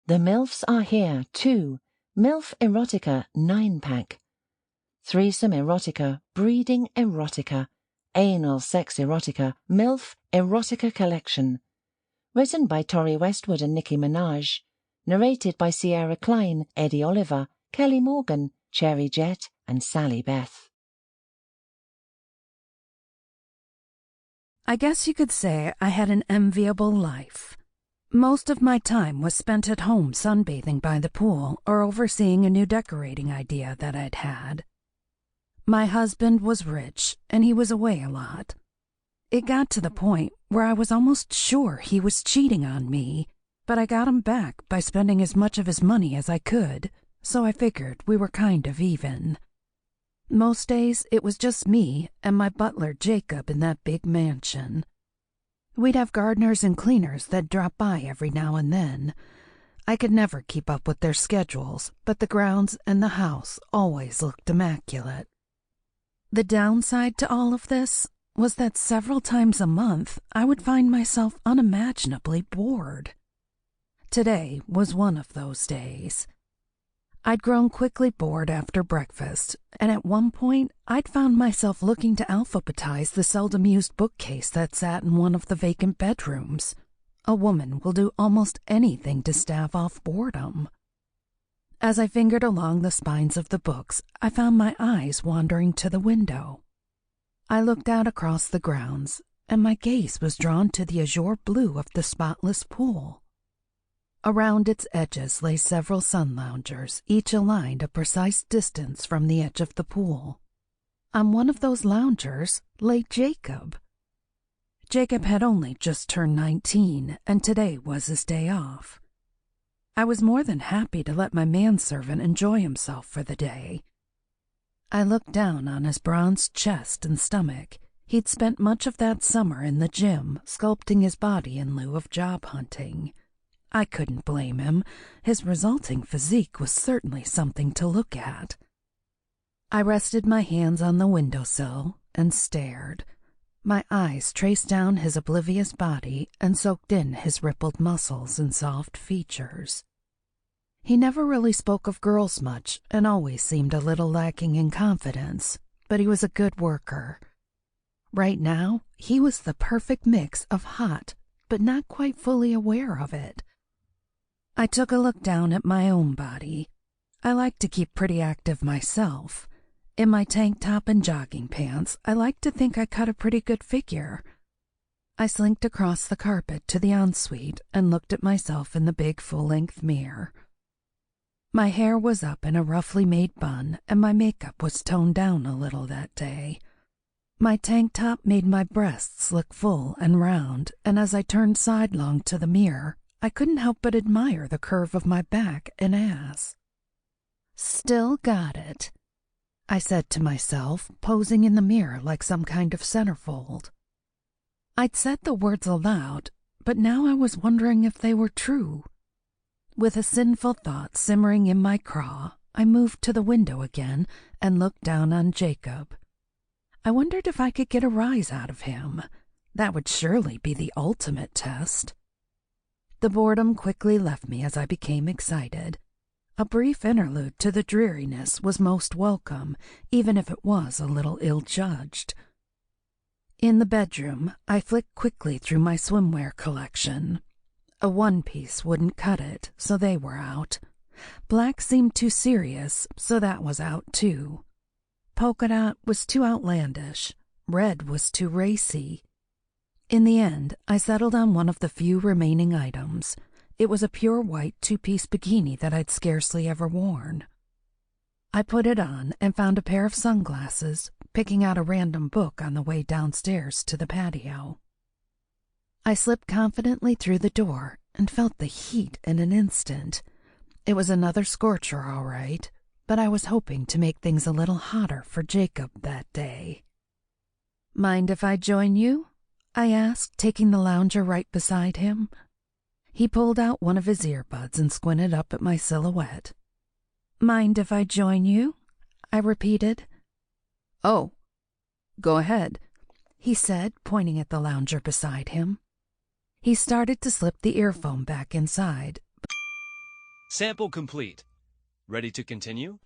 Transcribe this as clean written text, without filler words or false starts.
The MILFs Are Here 2, MILF Erotica 9-pack. Threesome Erotica, Breeding Erotica, Anal Sex Erotica, MILF Erotica Collection. Written by Tori Westwood and Nicki Menage. Narrated by Kline, Edie Olliver, Kelly Morgan, Cherry Jett, and Sallybeth. I guess you could say I had an enviable life. Most of my time was spent at home sunbathing by the pool or overseeing a new decorating idea that I'd had. My husband was rich, and he was away a lot. It got to the point where I was almost sure he was cheating on me, but I got him back by spending as much of his money as I could, so I figured we were kind of even. Most days it was just me and my butler Jacob in that big mansion. We'd have gardeners and cleaners that drop by every now and then. I could never keep up with their schedules, but the grounds and the house always looked immaculate. The downside to all of this was that several times a month I would find myself unimaginably bored. Today was one of those days. I'd grown quickly bored after breakfast, and at one point I'd found myself looking to alphabetize the seldom used bookcase that sat in one of the vacant bedrooms. A woman will do almost anything to stave off boredom. As I fingered along the spines of the books, I found my eyes wandering to the window. I looked out across the grounds, and my gaze was drawn to the azure blue of the spotless pool. Around its edges lay several sun loungers, each aligned a precise distance from the edge of the pool. On one of those loungers lay Jacob. Jacob had only just turned 19, and today was his day off. I was more than happy to let my manservant enjoy himself for the day. I looked down on his bronzed chest and stomach. He'd spent much of that summer in the gym, sculpting his body in lieu of job hunting. I couldn't blame him. His resulting physique was certainly something to look at. I rested my hands on the windowsill and stared. My eyes traced down his oblivious body and soaked in his rippled muscles and soft features. He never really spoke of girls much and always seemed a little lacking in confidence, but he was a good worker. Right now, he was the perfect mix of hot, but not quite fully aware of it. I took a look down at my own body. I like to keep pretty active myself. In my tank top and jogging pants, I like to think I cut a pretty good figure. I slinked across the carpet to the ensuite and looked at myself in the big full-length mirror. My hair was up in a roughly made bun, and my makeup was toned down a little that day. My tank top made my breasts look full and round, and as I turned sidelong to the mirror, I couldn't help but admire the curve of my back and ass. "Still got it," I said to myself, posing in the mirror like some kind of centerfold. I'd said the words aloud, but now I was wondering if they were true. With a sinful thought simmering in my craw, I moved to the window again and looked down on Jacob. I wondered if I could get a rise out of him. That would surely be the ultimate test. The boredom quickly left me as I became excited. A brief interlude to the dreariness was most welcome, even if it was a little ill-judged. In the bedroom, I flicked quickly through my swimwear collection. A one-piece wouldn't cut it, so they were out. Black seemed too serious, so that was out too. Polka dot was too outlandish. Red was too racy. In the end, I settled on one of the few remaining items. It was a pure white two-piece bikini that I'd scarcely ever worn. I put it on and found a pair of sunglasses, picking out a random book on the way downstairs to the patio. I slipped confidently through the door and felt the heat in an instant. It was another scorcher, all right, but I was hoping to make things a little hotter for Jacob that day. "Mind if I join you?" I asked, taking the lounger right beside him. He pulled out one of his earbuds and squinted up at my silhouette. "Mind if I join you?" I repeated. "Oh, go ahead," he said, pointing at the lounger beside him. He started to slip the earphone back inside, Sample complete. Ready to continue?